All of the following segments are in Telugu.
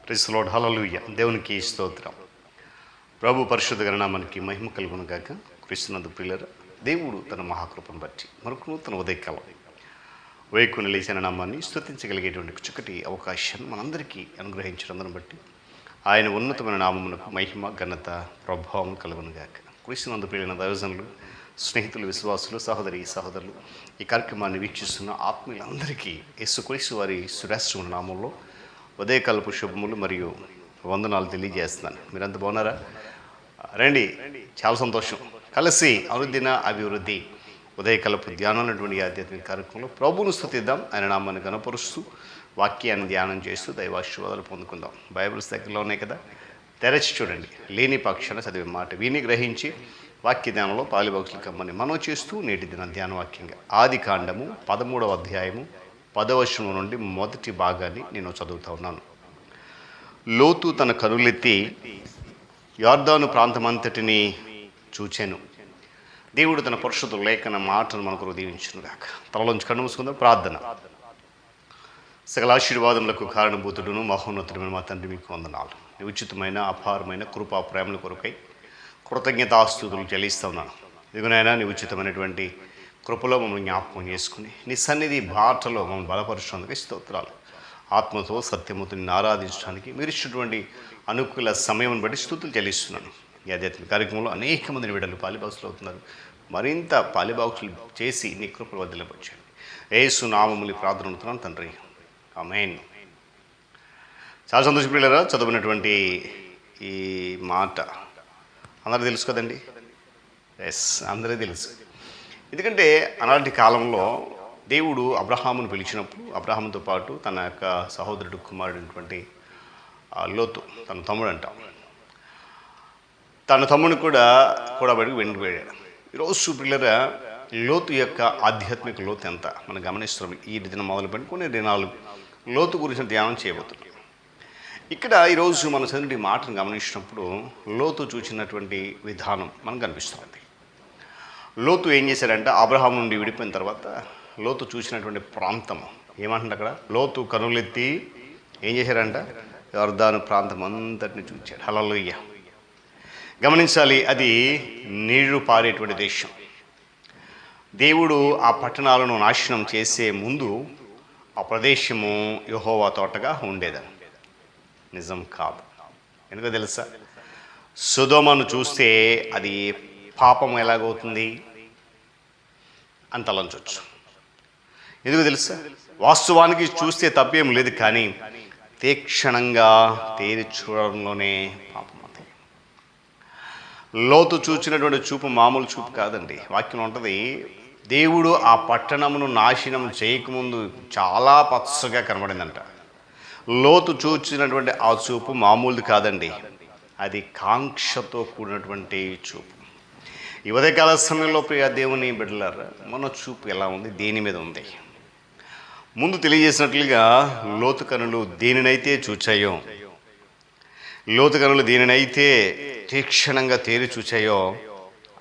ప్రైజ్ ది లార్డ్, హల్లెలూయా. దేవునికి స్తోత్రం. ప్రభు పరిశుద్ధ గణనామానికి మహిమ కలుగును గాక. క్రీస్తునందు ప్రియులారా, దేవుడు తన మహాకృపను బట్టి మరొక నూతన ఉదయకాలం వేకుని లేచిన నామాన్ని స్తుతించగలిగేటువంటి చక్కటి అవకాశాన్ని మనందరికీ అనుగ్రహించడం బట్టి ఆయన ఉన్నతమైన నామమునకు మహిమ, ఘనత, ప్రభావం కలుగును గాక. క్రీస్తునందు ప్రియులైన దైవజనులు, స్నేహితులు, విశ్వాసులు, సహోదరులు ఈ కార్యక్రమాన్ని వీక్షిస్తున్న ఆత్మీయులందరికీ యేసుక్రీస్తు వారి శ్రేష్ఠమైన నామంలో ఉదయకాలపు శుభములు మరియు వందనాలు తెలియజేస్తున్నాను. మీరంతా బాగున్నారా? రండి, చాలా సంతోషం. కలిసి అనుదిన అభివృద్ధి ఉదయకాలపు ధ్యానం అనేటువంటి ఆధ్యాత్మిక కార్యక్రమంలో ప్రభువును స్తుతిద్దాం, ఆయన నామాన్ని గణపరుస్తూ వాక్యాన్ని ధ్యానం చేస్తూ దైవాశీర్వాదాలు పొందుకుందాం. బైబిల్స్ దగ్గరలో ఉన్నాయి కదా, తెరచి చూడండి. లేని పక్షాన చదివే మాట విని గ్రహించి వాక్య ధ్యానంలో పాలిబాక్సులు కమ్మని మనం చేస్తూ నేటి దిన ధ్యాన వాక్యంగా ఆది కాండము 13వ అధ్యాయము 10వ వచనం నుండి మొదటి భాగాన్ని నేను చదువుతా ఉన్నాను. లోతు తన కనులెత్తి యొర్దాను ప్రాంతమంతటిని చూచెను. దేవుడు తన పరిశుద్ధ లేఖన మాటను మనకు దీవించునుగాక. తలలోంచి కన్ను మూసుకుందాం. ప్రార్థన. సకల ఆశీర్వాదములకు కారణభూతుడును మహోన్నతుడైన మా తండ్రి, మీకు వందనాలు. ఉచితమైన అపారమైన కృపా ప్రేమల కొరకై కృతజ్ఞతాస్తుతులు చెల్లిస్తా ఉన్నాను. ఇదిగోనైనా నీ ఉచితమైనటువంటి కృపలో మమ్మల్ని జ్ఞాపకం చేసుకుని నీ సన్నిధి బాటలో మమ్మల్ని బలపరచడానికి స్తోత్రాలు. ఆత్మతో సత్యముతో నిన్ను ఆరాధించడానికి మీరు ఇచ్చినటువంటి అనుకూల సమయం బట్టి స్తుతులు చెల్లిస్తున్నాను. ఈ ఆధ్యాత్మిక కార్యక్రమంలో అనేక మందిని విడలు పాలిబాక్సులు అవుతున్నారు. మరింత పాలిబాక్సులు చేసి నీ కృపలు వదిలిపరచండి. యేసు నామముని ప్రార్థన అవుతున్నాను తండ్రి, ఆమేన్. చాలా సంతోషప్రియులారా, చదువుకున్నటువంటి ఈ మాట అందరూ తెలుసు కదండి. ఎస్, అందరికీ తెలుసు. ఎందుకంటే ఆనాటి కాలంలో దేవుడు అబ్రహామును పిలిచినప్పుడు అబ్రహాముతో పాటు తన యొక్క సహోదరుడు కుమారుడైనటువంటి లోతు, తన తమ్ముడు అంటాం, తన తమ్ముడిని కూడా బయటకు వెళ్ళిపోయాడు. ఈరోజు పిల్లరా, లోతు యొక్క ఆధ్యాత్మిక లోతు ఎంత మనం గమనిస్తున్నాం. ఈ దినం మొదలుపెట్టి కొన్ని దినాలు లోతు గురించి ధ్యానం చేయబోతున్నాం. ఇక్కడ ఈరోజు మన చదివిన మాటను గమనించినప్పుడు లోతు చూసినటువంటి విధానం మనకు కనిపిస్తుంది. లోతు ఏం చేశాడంటే, అబ్రహాం నుండి విడిపోయిన తర్వాత లోతు చూసినటువంటి ప్రాంతం ఏమంటే, అక్కడ లోతు కనులెత్తి ఏం చేశాడంట, యొర్దాను ప్రాంతం అంతటిని చూచాడు. హల్లెలూయా. గమనించాలి, అది నీళ్లు పారేటువంటి దేశం. దేవుడు ఆ పట్టణాలను నాశనం చేసే ముందు ఆ ప్రదేశము యెహోవా తోటగా ఉండేదని. నిజం కాదు. ఎందుకో తెలుసా? సొదొమను చూస్తే అది పాపం ఎలాగవుతుంది అని తలంచవచ్చు. ఎందుకు తెలుసా? వాస్తవానికి చూస్తే తప్పేం లేదు, కానీ తీక్షణంగా తేరి చూడడంలోనే పాపం అది. లోతు చూచినటువంటి చూపు మామూలు చూపు కాదండి. వాక్యం ఉంటుంది, దేవుడు ఆ పట్టణమును నాశనం చేయకముందు చాలా పచ్చగా కనబడిందంట. లోతు చూచినటువంటి ఆ చూపు మామూలుది కాదండి, అది కాంక్షతో కూడినటువంటి చూపు. ఈ ఉదయకాల సమయంలో ప్రియ దేవుని బిడ్డలారా, మన చూపు ఎలా ఉంది, దేని మీద ఉంది? ముందు తెలియజేసినట్లుగా లోతు కనులు దేనినైతే చూచాయో, లోతు కనులు దేనినైతే తీక్షణంగా తేరి చూచాయో,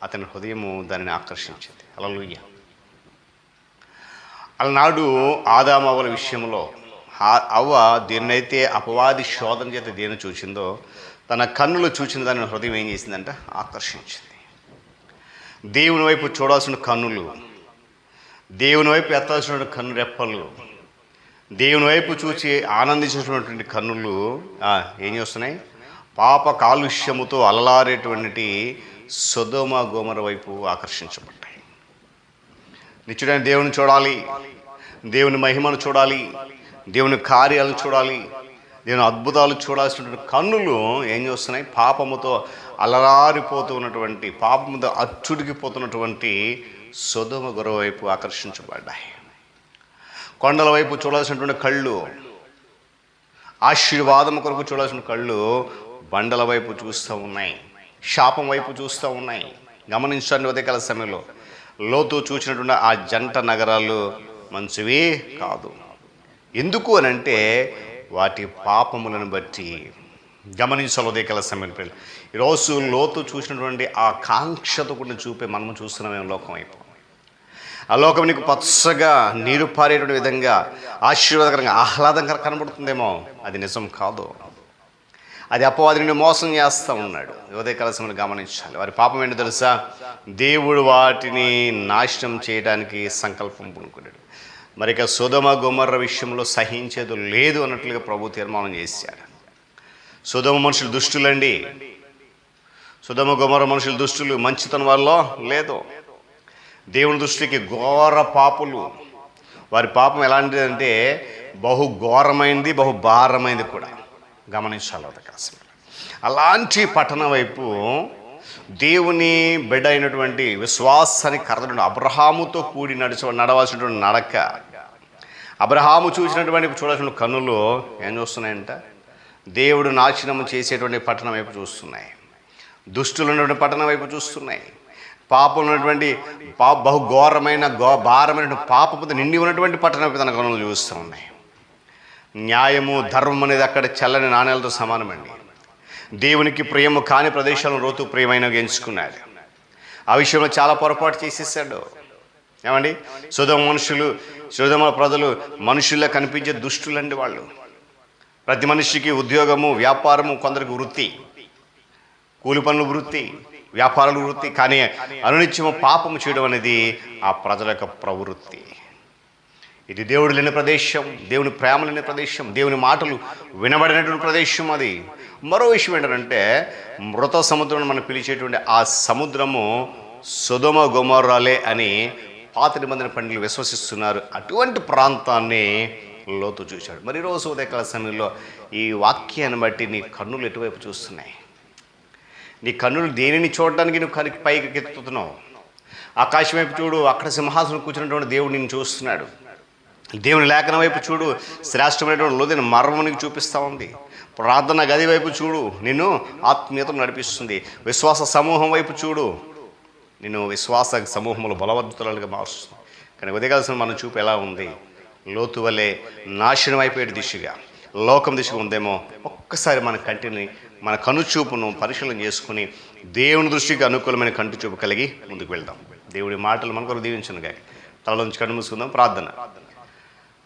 అతని హృదయము దానిని ఆకర్షించింది. హల్లెలూయా. అలనాడు ఆదామవ్వల విషయంలో అవ్వ దేన్నైతే అపవాది శోధన చేత దేని చూసిందో, తన కన్నులు చూసిన దాని హృదయం ఏం చేసిందంటే ఆకర్షించింది. దేవుని వైపు చూడాల్సిన కన్నులు, దేవుని వైపు ఎత్తాల్సిన కన్ను రెప్పలు, దేవుని వైపు చూసి ఆనందించినటువంటి కన్నులు ఏం చేస్తున్నాయి? పాప కాలుష్యముతో అలలారేటువంటి సొదొమ గొమొర్రా వైపు ఆకర్షించబడ్డాయి. నిత్యుడైన దేవుని చూడాలి, దేవుని మహిమను చూడాలి, దేవుని కార్యాలను చూడాలి, దేవుని అద్భుతాలు చూడాల్సినటువంటి కన్నులు ఏం చేస్తున్నాయి? పాపముతో అలరారిపోతూ ఉన్నటువంటి, పాపముతో అచ్చుడికిపోతున్నటువంటి సొదొమ గొమొర్రా వైపు ఆకర్షించబడ్డాయి. కొండల వైపు చూడాల్సినటువంటి కళ్ళు, ఆశీర్వాదం కొరకు చూడాల్సిన కళ్ళు బండల వైపు చూస్తూ ఉన్నాయి, శాపం వైపు చూస్తూ ఉన్నాయి. గమనించండి, ఉదయకాల సమయంలో లోతు చూసినటువంటి ఆ జంట నగరాలు మంచివి కాదు. ఎందుకు అని అంటే, వాటి పాపములను బట్టి. గమనించాలి ఉదయకాల సమయంలో. ఈరోజు లోతు చూసినటువంటి ఆ కాంక్షతో కూడిన చూపే మనము చూస్తున్నామే లోకం వైపు. ఆ లోకం నీకు పచ్చగా నీరు పారేటువంటి విధంగా ఆశీర్వాదకరంగా ఆహ్లాదంగా కనబడుతుందేమో, అది నిజం కాదు. అది అపవాది నుండి మోసం చేస్తూ ఉన్నాడు. ఉదయకాల సమయంలో గమనించాలి. వారి పాపం ఏంటో తెలుసా? దేవుడు వాటిని నాశనం చేయడానికి సంకల్పం పూనుకున్నాడు. మరి ఇక సొదొమ గొమొర్రా విషయంలో సహించేది లేదు అన్నట్లుగా ప్రభు తీర్మానం చేశాడు. సొదొమ మనుషులు దుష్టులండి. సొదొమ గొమొర్రా మనుషులు దుష్టులు, మంచితనం వాళ్ళలో లేదు. దేవుని దృష్టికి ఘోర పాపులు. వారి పాపం ఎలాంటిదంటే బహు ఘోరమైంది, బహు భారమైంది కూడా. గమనించాలి. అలాంటి పట్టణం వైపు దేవుని బిడ్డ అయినటువంటి విశ్వాసానికి కర్తడు అబ్రహాముతో కూడి నడవాల్సినటువంటి నడక, అబ్రహాము చూసినటువంటి చూడాల్సిన కన్నులు ఏం చూస్తున్నాయంట? దేవుడు నాశనం చేసేటువంటి పట్టణం వైపు చూస్తున్నాయి. దుష్టులు ఉన్నటువంటి పట్టణం వైపు చూస్తున్నాయి. పాపం ఉన్నటువంటి బహు ఘోరమైన భారమైన పాపంతో నిండి ఉన్నటువంటి పట్టణం వైపు తన కన్నులు చూస్తూ ఉన్నాయి. న్యాయము, ధర్మం అనేది అక్కడ చల్లని నాణ్యాలతో సమానమండి. దేవునికి ప్రియము కాని ప్రదేశాలను లోతు ప్రియమైనగా ఎంచుకున్నాడు. ఆ విషయంలో చాలా పొరపాటు చేసేసాడు. ఏమండి, సొదొమ ప్రజలు మనుషుల్లో కనిపించే దుష్టులండి. వాళ్ళు ప్రతి మనిషికి ఉద్యోగము, వ్యాపారము, కొందరికి వృత్తి, కూలి పనులు వృత్తి, వ్యాపారాలు వృత్తి. కానీ అనునిత్యము పాపము చేయడం అనేది ఆ ప్రజల యొక్క ప్రవృత్తి. ఇది దేవుడు లేని ప్రదేశం, దేవుని ప్రేమ లేని ప్రదేశం, దేవుని మాటలు వినబడినటువంటి ప్రదేశం అది. మరో విషయం ఏంటంటే మృత సముద్రం మనం పిలిచేటువంటి ఆ సముద్రము సొదొమ గొమొర్రాలే అని పాత నిబంధన పండితులు విశ్వసిస్తున్నారు. అటువంటి ప్రాంతాన్ని లోతు చూశాడు. మరి ఈరోజు ఉదయకాల సమయంలో ఈ వాక్యాన్ని బట్టి నీ కన్నులు ఎటువైపు చూస్తున్నాయి? నీ కన్నులు దేనిని చూడడానికి నువ్వు పైకి ఎత్తుతున్నావు? ఆకాశం వైపు చూడు, అక్కడ సింహాసనం కూర్చున్నటువంటి దేవుడు నిన్ను చూస్తున్నాడు. దేవుని లేఖనం వైపు చూడు, శ్రేష్టమైనటువంటి లోతైన మర్మమునికి చూపిస్తూ ఉంది. ప్రార్థన గది వైపు చూడు, నిన్ను ఆత్మీయతను నడిపిస్తుంది. విశ్వాస సమూహం వైపు చూడు, నిన్ను విశ్వాస సమూహంలో బలవంతులుగా మారుస్తుంది. కానీ ఉదయకాల్సిన మన చూపు ఎలా ఉంది? లోతు వలె నాశనం అయిపోయే దిశగా, లోకం దిశగా ఉందేమో ఒక్కసారి మన కంటిని, మన కనుచూపును పరిశీలన చేసుకుని దేవుని దృష్టికి అనుకూలమైన కంటి చూపు కలిగి ముందుకు వెళ్దాం. దేవుడి మాటలు మన కొరకు దీవించునుగా. తలలోంచి కన్ను మూసుకుందాం. ప్రార్థన.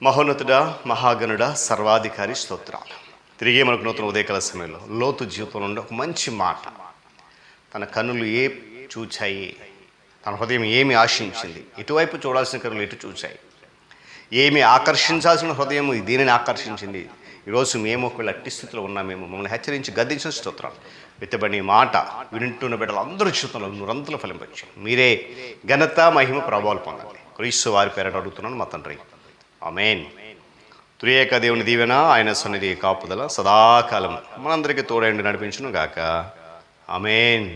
మహోన్నతుడా, మహాగణుడా, సర్వాధికారి, స్తోత్రాలు. తిరిగి మనకు నూతన ఉదయకాల సమయంలో లోతు జీవితంలో ఉండే ఒక మంచి మాట. తన కన్నులు ఏ చూచాయి, తన హృదయం ఏమి ఆశించింది, ఇటువైపు చూడాల్సిన కన్నులు ఎటు చూచాయి, ఏమి ఆకర్షించాల్సిన హృదయం దీనిని ఆకర్షించింది. ఈరోజు మేము ఒకవేళ అట్టి స్థితిలో ఉన్నామేమో మమ్మల్ని హెచ్చరించి గద్దించిన స్తోత్రాలు. విత్తబడి మాట వింటున్న బిడ్డలు అందరూ జీవితంలో నిరంతరం ఫలింపచ్చు. మీరే ఘనత, మహిమ, ప్రభావాలు పొందండి. క్రీస్తు వారి పేరట అడుగుతున్నాను మా తండ్రి, ఆమేన్. త్రియేక దేవుని దీవెన, ఆయన సన్నిధి కాపుదల సదాకాలం మనందరికీ తోడైండి నడిపించును గాక. ఆమేన్.